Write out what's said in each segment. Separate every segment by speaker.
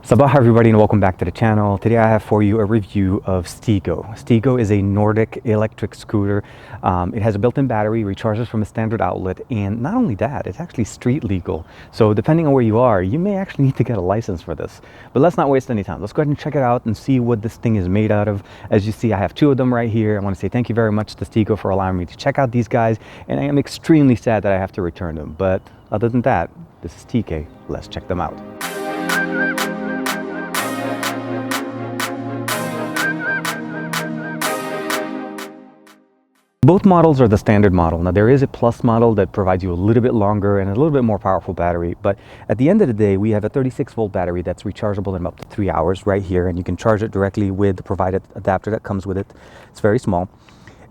Speaker 1: Sabah everybody and welcome back to the channel. Today I have for you a review of Stigo. Stigo is a Nordic electric scooter. It has a built-in battery, recharges from a standard outlet, and not only that, it's actually street legal. So depending on where you are, you may actually need to get a license for this. But let's not waste any time. Let's go ahead and check it out and see what this thing is made out of. As you see, I have two of them right here. I want to say thank you very much to Stigo for allowing me to check out these guys, and I am extremely sad that I have to return them. But other than that, this is TK. Let's check them out. Both models are the standard model. Now there is a plus model that provides you a little bit longer and a little bit more powerful battery, but at the end of the day we have a 36-volt battery that's rechargeable in up to 3 hours right here, and you can charge it directly with the provided adapter that comes with it. It's very small.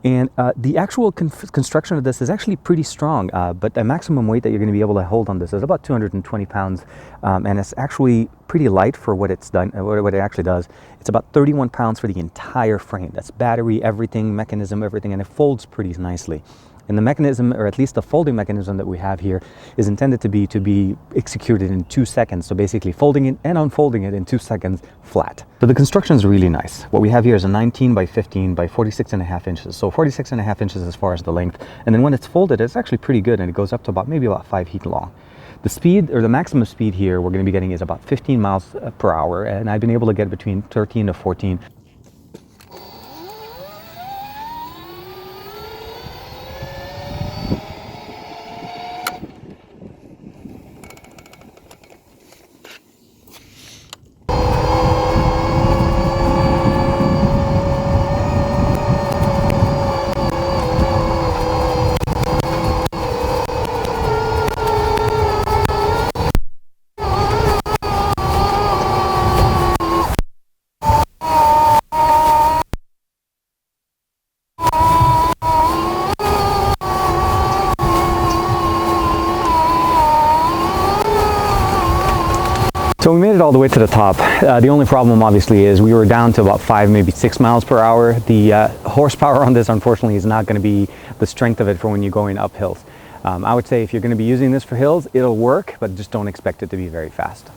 Speaker 1: And the actual construction of this is actually pretty strong, but the maximum weight that you're going to be able to hold on this is about 220 pounds, and it's actually pretty light for what it's done, what it actually does. It's about 31 pounds for the entire frame. That's battery, everything, mechanism, everything, and it folds pretty nicely. And the mechanism, or at least the folding mechanism that we have here, is intended to be executed in 2 seconds. So basically folding it and unfolding it in 2 seconds flat. So the construction is really nice. What we have here is a 19 by 15 by 46.5 inches. So 46.5 inches as far as the length. And then when it's folded, it's actually pretty good, and it goes up to maybe about 5 feet long. The speed, or the maximum speed here we're going to be getting, is about 15 miles per hour. And I've been able to get between 13 to 14. So we made it all the way to the top. The only problem obviously is we were down to about 5, maybe 6 miles per hour. The horsepower on this unfortunately is not going to be the strength of it for when you're going up hills. I would say if you're going to be using this for hills, it'll work, but just don't expect it to be very fast.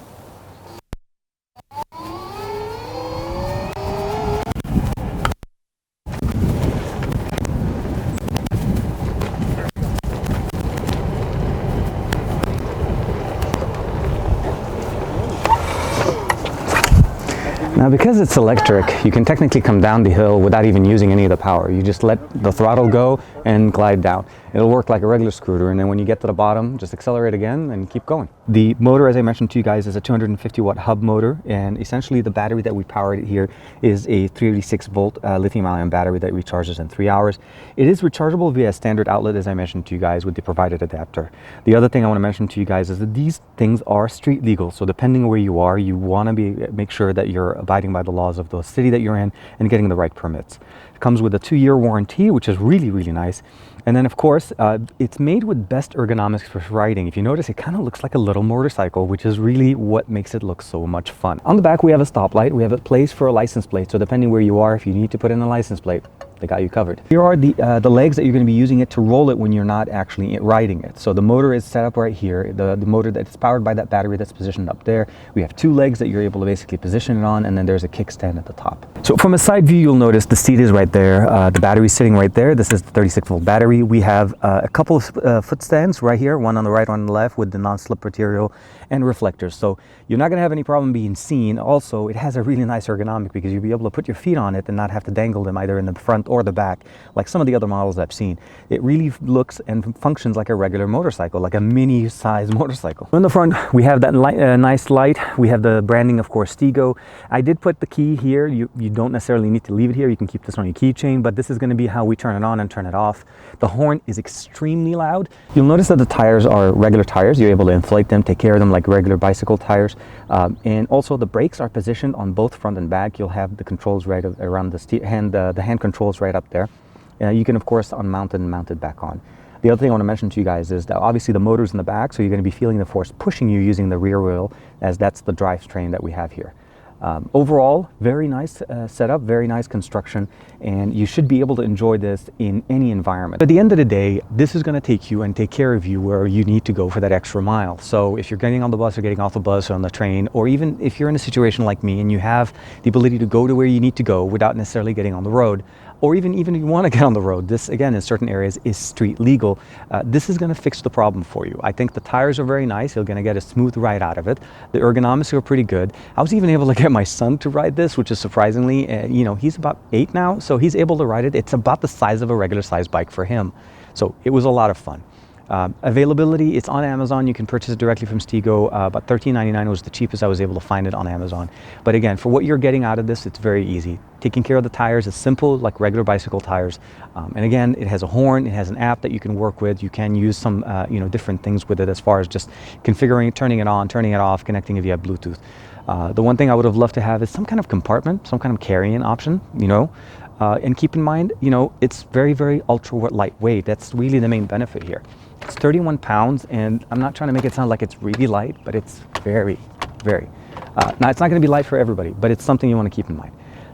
Speaker 1: Now because it's electric, you can technically come down the hill without even using any of the power. You just let the throttle go and glide down. It'll work like a regular scooter, and then when you get to the bottom, just accelerate again and keep going. The motor, as I mentioned to you guys, is a 250 watt hub motor, and essentially the battery that we powered it here is a 386 volt lithium ion battery that recharges in 3 hours. It is rechargeable via a standard outlet, as I mentioned to you guys, with the provided adapter. The other thing I want to mention to you guys is that these things are street legal, so depending on where you are, you want to make sure that you're abiding by the laws of the city that you're in and getting the right permits. It comes with a 2-year warranty, which is really, really nice. And then of course, it's made with best ergonomics for riding. If you notice, it kind of looks like a little motorcycle, which is really what makes it look so much fun. On the back, we have a stoplight. We have a place for a license plate. So depending where you are, if you need to put in a license plate, they got you covered. Here are the legs that you're going to be using it to roll it when you're not actually riding it. So the motor is set up right here. The motor that's powered by that battery that's positioned up there. We have 2 legs that you're able to basically position it on, and then there's a kickstand at the top. So from a side view, you'll notice the seat is right there. The battery's sitting right there. This is the 36-volt battery. We have a couple of foot stands right here, one on the right, one on the left, with the non-slip material and reflectors. So you're not going to have any problem being seen. Also, it has a really nice ergonomic because you'll be able to put your feet on it and not have to dangle them either in the front or the back like some of the other models I've seen. It really looks and functions like a regular motorcycle, like a mini size motorcycle. In the front, we have that nice light. We have the branding, of course, Stigo. I did put the key here. You don't necessarily need to leave it here. You can keep this on your keychain, but this is going to be how we turn it on and turn it off. The horn is extremely loud. You'll notice that the tires are regular tires. You're able to inflate them, take care of them like regular bicycle tires. And also the brakes are positioned on both front and back. You'll have the controls right around the hand controls right up there. You can of course unmount it and mount it back on. The other thing I want to mention to you guys is that obviously the motor's in the back, so you're going to be feeling the force pushing you using the rear wheel, as that's the drivetrain that we have here. Overall, very nice setup, very nice construction, and you should be able to enjoy this in any environment. At the end of the day, this is going to take you and take care of you where you need to go for that extra mile. So if you're getting on the bus or getting off the bus or on the train, or even if you're in a situation like me and you have the ability to go to where you need to go without necessarily getting on the road, or even if you want to get on the road, this again in certain areas is street legal. This is going to fix the problem for you. I think the tires are very nice. You're going to get a smooth ride out of it. The ergonomics are pretty good. I was even able to get my son to ride this, which is surprisingly, you know, he's about 8 now, so he's able to ride it. It's about the size of a regular size bike for him. So it was a lot of fun. Availability, it's on Amazon. You can purchase it directly from Stigo. About $13.99 was the cheapest I was able to find it on Amazon. But again, for what you're getting out of this, it's very easy. Taking care of the tires is simple, like regular bicycle tires. And again, it has a horn, it has an app that you can work with. You can use some you know, different things with it as far as just configuring, turning it on, turning it off, connecting it via Bluetooth. The one thing I would have loved to have is some kind of compartment, some kind of carrying option, you know. And keep in mind, you know, it's very, very ultra lightweight. That's really the main benefit here. It's 31 pounds, and I'm not trying to make it sound like it's really light, but it's very, very. Now, it's not going to be light for everybody, but it's something you want to keep in mind.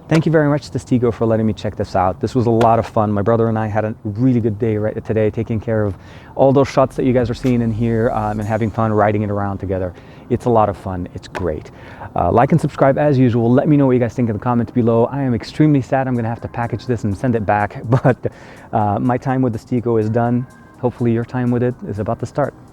Speaker 1: Thank you very much to Stigo for letting me check this out. This was a lot of fun. My brother and I had a really good day right today, taking care of all those shots that you guys are seeing in here and having fun riding it around together. It's a lot of fun. It's great. Like and subscribe as usual. Let me know what you guys think in the comments below. I am extremely sad I'm going to have to package this and send it back, but my time with the Stigo is done. Hopefully your time with it is about to start.